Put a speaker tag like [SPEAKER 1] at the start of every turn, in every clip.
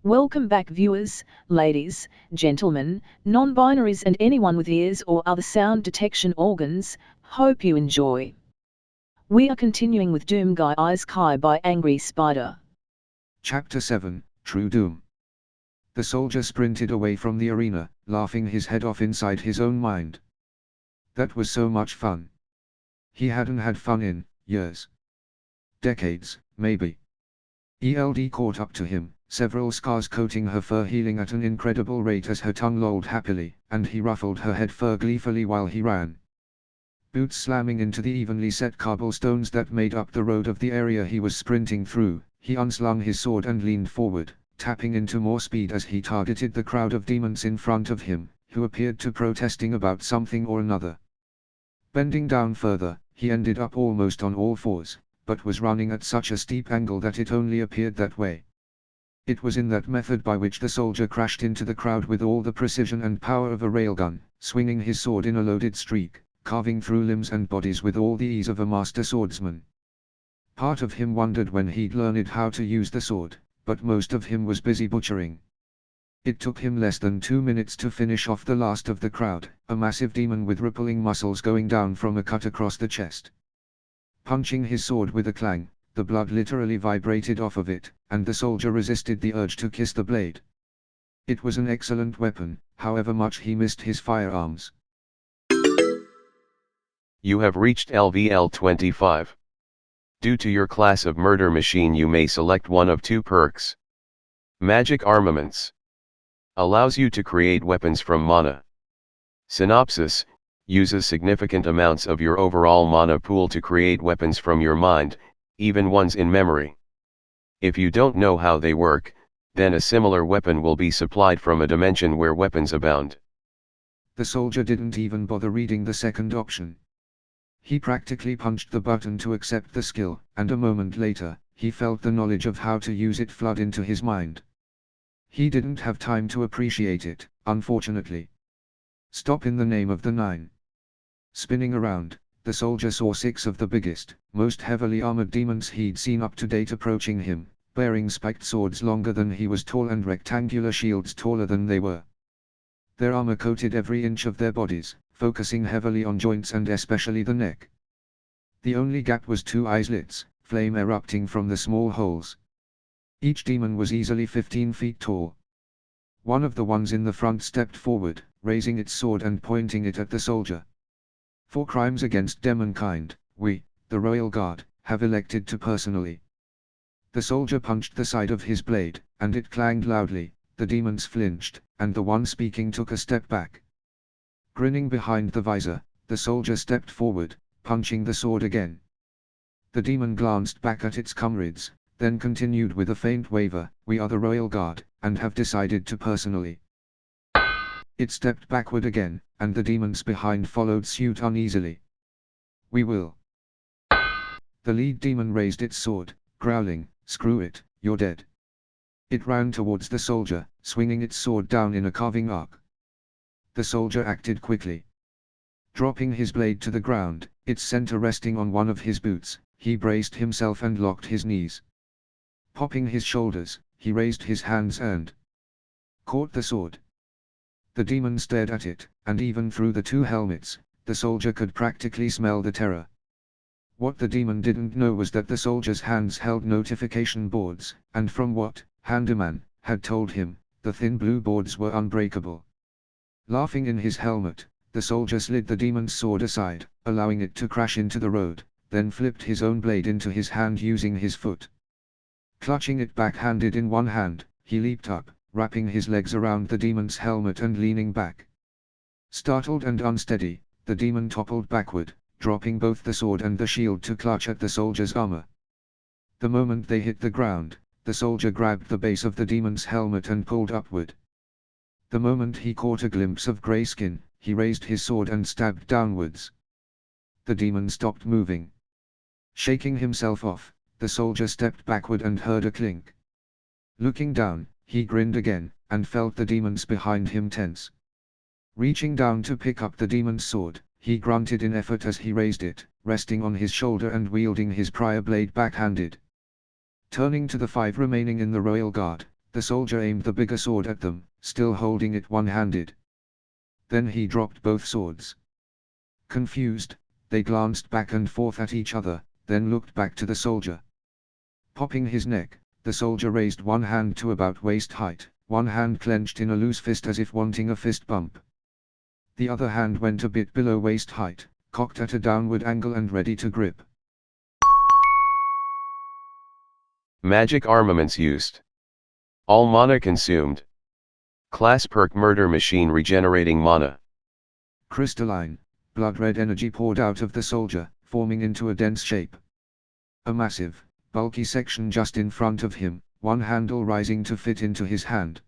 [SPEAKER 1] Welcome back viewers, ladies, gentlemen, non-binaries and anyone with ears or other sound detection organs, hope you enjoy. We are continuing with Doom Guy Isekai by Angry Spider.
[SPEAKER 2] Chapter 7, True Doom. The soldier sprinted away from the arena, laughing his head off inside his own mind. That was so much fun. He hadn't had fun in years. Decades, maybe. ELD caught up to him, several scars coating her fur healing at an incredible rate as her tongue lolled happily, and he ruffled her head fur gleefully while he ran. Boots slamming into the evenly set cobblestones that made up the road of the area he was sprinting through, he unslung his sword and leaned forward, tapping into more speed as he targeted the crowd of demons in front of him, who appeared to protesting about something or another. Bending down further, he ended up almost on all fours, but was running at such a steep angle that it only appeared that way. It was in that method by which the soldier crashed into the crowd with all the precision and power of a railgun, swinging his sword in a loaded streak, carving through limbs and bodies with all the ease of a master swordsman. Part of him wondered when he'd learned how to use the sword, but most of him was busy butchering. It took him less than 2 minutes to finish off the last of the crowd, a massive demon with rippling muscles going down from a cut across the chest. Punching his sword with a clang, the blood literally vibrated off of it, and the soldier resisted the urge to kiss the blade. It was an excellent weapon, however much he missed his firearms.
[SPEAKER 3] You have reached LVL 25. Due to your class of murder machine, you may select one of two perks. Magic Armaments allows you to create weapons from mana. Synopsis uses significant amounts of your overall mana pool to create weapons from your mind, even ones in memory. If you don't know how they work, then a similar weapon will be supplied from a dimension where weapons abound.
[SPEAKER 2] The soldier didn't even bother reading the second option. He practically punched the button to accept the skill, and a moment later, he felt the knowledge of how to use it flood into his mind. He didn't have time to appreciate it, unfortunately. Stop in the name of the 9. Spinning around, the soldier saw 6 of the biggest, most heavily armored demons he'd seen up to date approaching him, bearing spiked swords longer than he was tall and rectangular shields taller than they were. Their armor coated every inch of their bodies, focusing heavily on joints and especially the neck. The only gap was 2 eyeslits, flame erupting from the small holes. Each demon was easily 15 feet tall. One of the ones in the front stepped forward, raising its sword and pointing it at the soldier. For crimes against demonkind, we, the Royal Guard, have elected to personally. The soldier punched the side of his blade, and it clanged loudly. The demons flinched, and the one speaking took a step back. Grinning behind the visor, the soldier stepped forward, punching the sword again. The demon glanced back at its comrades, then continued with a faint waver, "We are the Royal Guard, and have decided to personally." It stepped backward again, and the demons behind followed suit uneasily. "We will." The lead demon raised its sword, growling, "Screw it, you're dead." It ran towards the soldier, swinging its sword down in a carving arc. The soldier acted quickly. Dropping his blade to the ground, its center resting on one of his boots, he braced himself and locked his knees. Popping his shoulders, he raised his hands and caught the sword. The demon stared at it, and even through the 2 helmets, the soldier could practically smell the terror. What the demon didn't know was that the soldier's hands held notification boards, and from what Handyman had told him, the thin blue boards were unbreakable. Laughing in his helmet, the soldier slid the demon's sword aside, allowing it to crash into the road, then flipped his own blade into his hand using his foot. Clutching it back-handed in one hand, he leaped up, wrapping his legs around the demon's helmet and leaning back. Startled and unsteady, the demon toppled backward, dropping both the sword and the shield to clutch at the soldier's armor. The moment they hit the ground, the soldier grabbed the base of the demon's helmet and pulled upward. The moment he caught a glimpse of grey skin, he raised his sword and stabbed downwards. The demon stopped moving. Shaking himself off, the soldier stepped backward and heard a clink. Looking down, he grinned again, and felt the demons behind him tense. Reaching down to pick up the demon's sword, he grunted in effort as he raised it, resting on his shoulder and wielding his prior blade backhanded. Turning to the 5 remaining in the Royal Guard, The soldier aimed the bigger sword at them, still holding it one-handed. Then he dropped both swords. Confused, they glanced back and forth at each other, then looked back to the soldier. Popping his neck, the soldier raised one hand to about waist height, one hand clenched in a loose fist as if wanting a fist bump. The other hand went a bit below waist height, cocked at a downward angle and ready to grip.
[SPEAKER 3] Magic armaments used. All mana consumed. Class perk Murder Machine regenerating mana.
[SPEAKER 2] Crystalline, blood-red energy poured out of the soldier, forming into a dense shape. A massive, bulky section just in front of him, one handle rising to fit into his hand.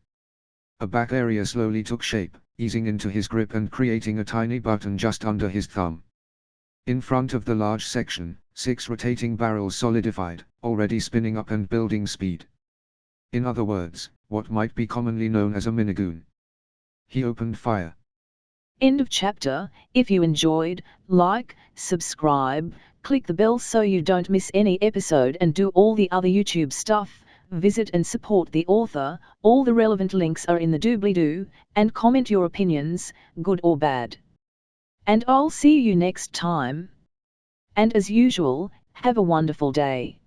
[SPEAKER 2] A back area slowly took shape, easing into his grip and creating a tiny button just under his thumb. In front of the large section, 6 rotating barrels solidified, already spinning up and building speed. In other words, what might be commonly known as a minigun. He opened fire.
[SPEAKER 1] End of chapter. If you enjoyed, like, subscribe, click the bell so you don't miss any episode and do all the other YouTube stuff. Visit and support the author, all the relevant links are in the doobly-doo, and comment your opinions, good or bad. And I'll see you next time. And as usual, have a wonderful day.